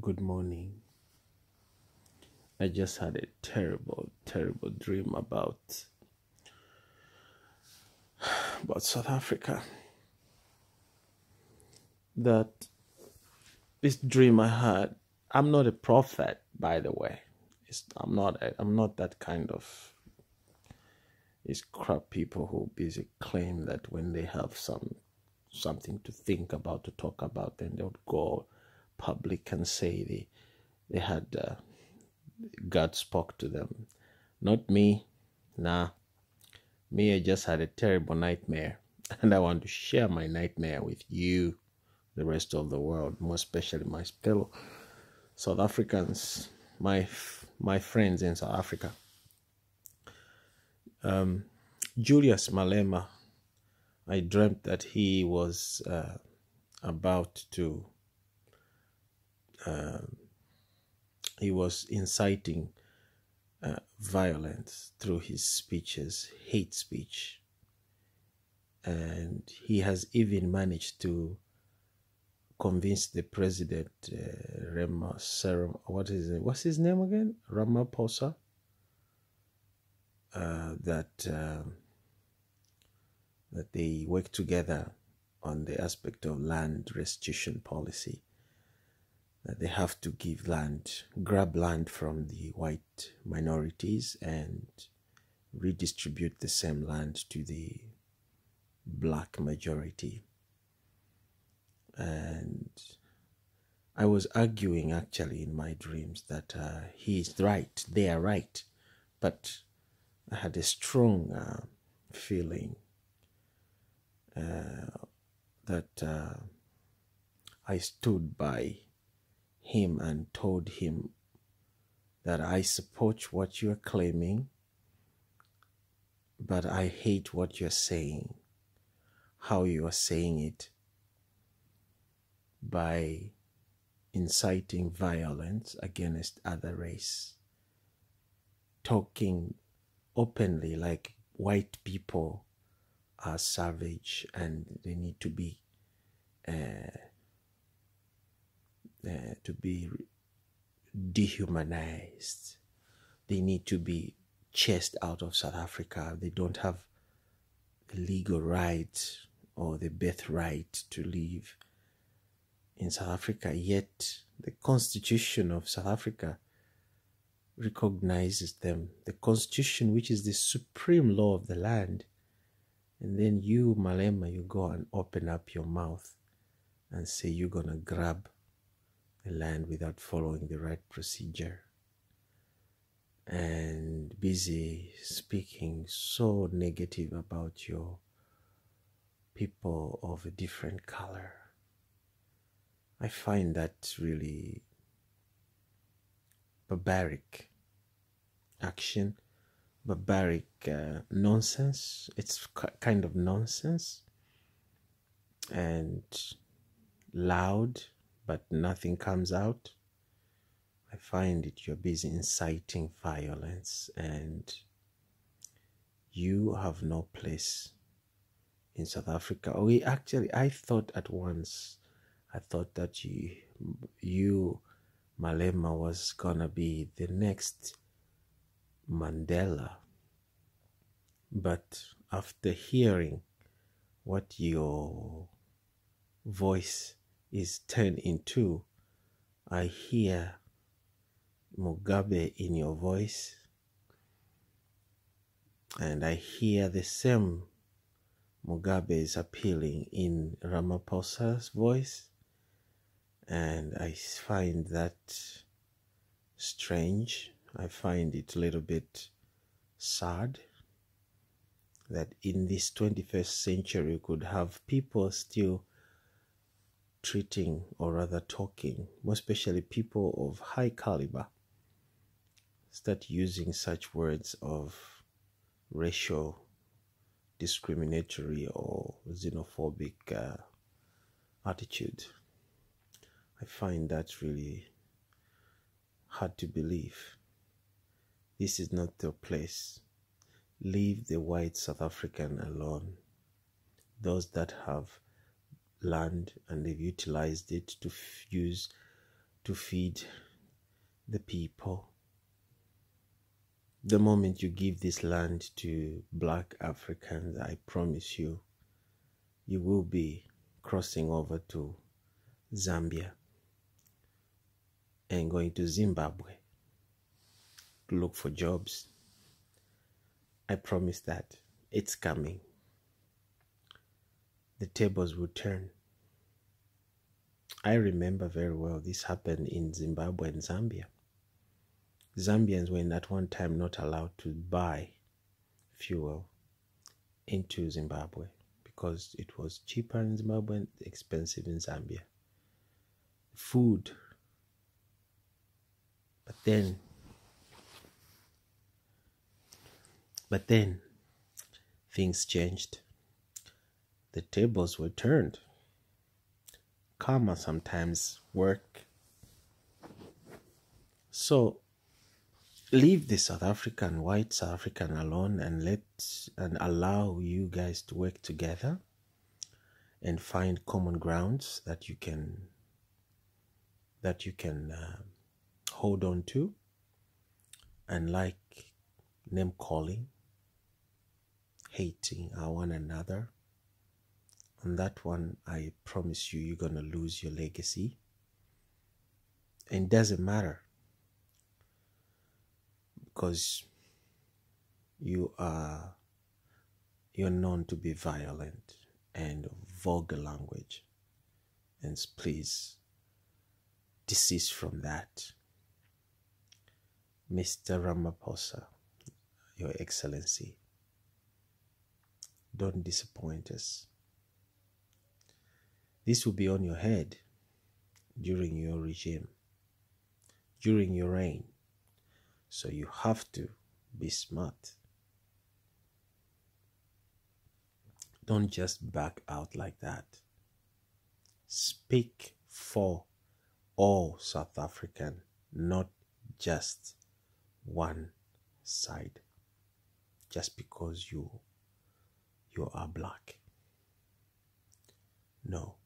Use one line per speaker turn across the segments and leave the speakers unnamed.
Good morning. I just had a terrible, terrible dream about South Africa. That this dream I had, I'm not a prophet, by the way. I'm not that kind of these crap people who basically claim that when they have something to think about, to talk about, then they would go public and say they had God spoke to them. Not me. Nah. Me, I just had a terrible nightmare. And I want to share my nightmare with you, the rest of the world, more especially my fellow South Africans, my friends in South Africa. Julius Malema, I dreamt that he was about to, he was inciting violence through his speeches, hate speech. And he has even managed to convince the president, what's his name again? Ramaphosa, that they work together on the aspect of land restitution policy, that they have to grab land from the white minorities and redistribute the same land to the black majority. And I was arguing actually in my dreams that he's right, they are right, but I had a strong feeling that I stood by him and told him that I support what you're claiming, but I hate what you're saying, how you are saying it, by inciting violence against other race, talking openly like white people are savage and they need to be dehumanized. They need to be chased out of South Africa. They don't have the legal right or the birthright to live in South Africa, yet the Constitution of South Africa recognizes them. The Constitution, which is the supreme law of the land. And then you, Malema, you go and open up your mouth and say you're going to grab the land without following the right procedure. And busy speaking so negative about your people of a different color. I find that really barbaric action, barbaric nonsense. It's kind of nonsense and loud, but nothing comes out. I find it you're busy inciting violence and you have no place in South Africa. I thought at once, that you, Malema, was gonna be the next Mandela. But after hearing what your voice is turned into, I hear Mugabe in your voice, and I hear the same Mugabe is appealing in Ramaphosa's voice. And I find that strange. I find it a little bit sad that in this 21st century you could have people still treating, or rather talking, more especially people of high caliber, start using such words of racial, discriminatory or xenophobic attitude. I find that really hard to believe. This is not your place. Leave the white South African alone. Those that have land and they've utilized it to use to feed the people. The moment you give this land to Black Africans, I promise you, you will be crossing over to Zambia and going to Zimbabwe to look for jobs. I promise that. It's coming. The tables will turn. I remember very well this happened in Zimbabwe and Zambia. Zambians were at one time not allowed to buy fuel into Zimbabwe because it was cheaper in Zimbabwe and expensive in Zambia. Food. But then things changed. The tables were turned. Karma sometimes work. So leave the white South African alone and allow you guys to work together and find common grounds that you can hold on to, and like name calling, hating one another. On that one, I promise you, you're gonna lose your legacy. And it doesn't matter, because you're known to be violent and vulgar language, and please desist from that. Mr. Ramaphosa, Your Excellency, don't disappoint us. This will be on your head during your regime, during your reign. So you have to be smart. Don't just back out like that. Speak for all South African, not just one side, just because you are black. No.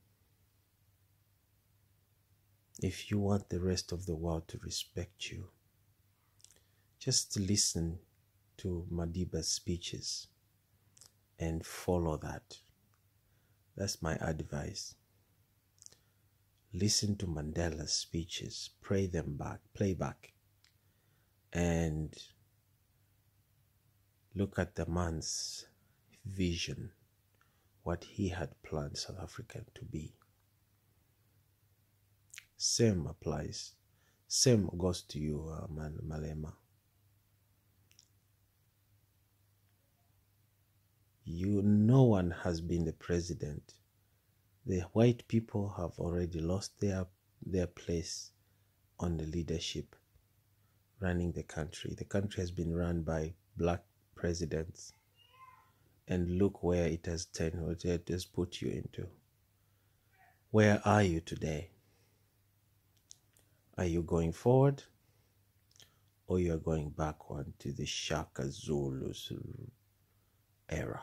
If you want the rest of the world to respect you, just listen to Madiba's speeches and follow that. That's my advice. Listen to Mandela's speeches, play back, and look at the man's vision, what he had planned South Africa to be. Same applies. Same goes to you, Malema. No one has been the president. The white people have already lost their place on the leadership, running the country. The country has been run by black presidents. And look where it has turned, what it has put you into. Where are you today? Are you going forward, or you are going backward to the Shaka Zulu's era?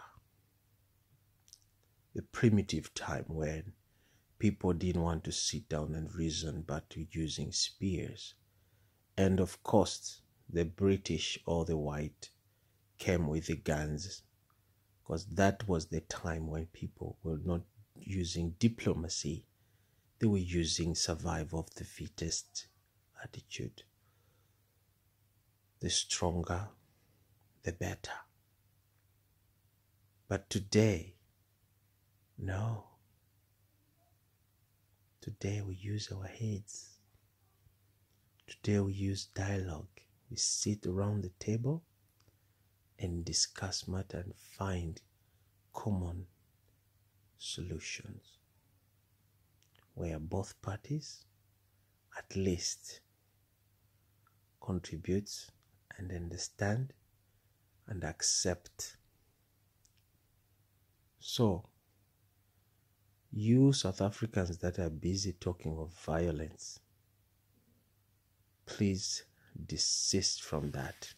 The primitive time when people didn't want to sit down and reason but to using spears. And of course, the British or the white came with the guns, because that was the time when people were not using diplomacy. They were using survival of the fittest attitude. The stronger, the better. But today, no. Today we use our heads. Today we use dialogue. We sit around the table and discuss matter and find common solutions where both parties at least contribute and understand and accept. So, you South Africans that are busy talking of violence, please desist from that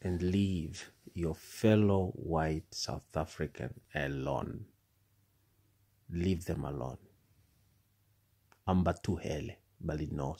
and leave your fellow white South African alone. Leave them alone. Ambatuhele. malignant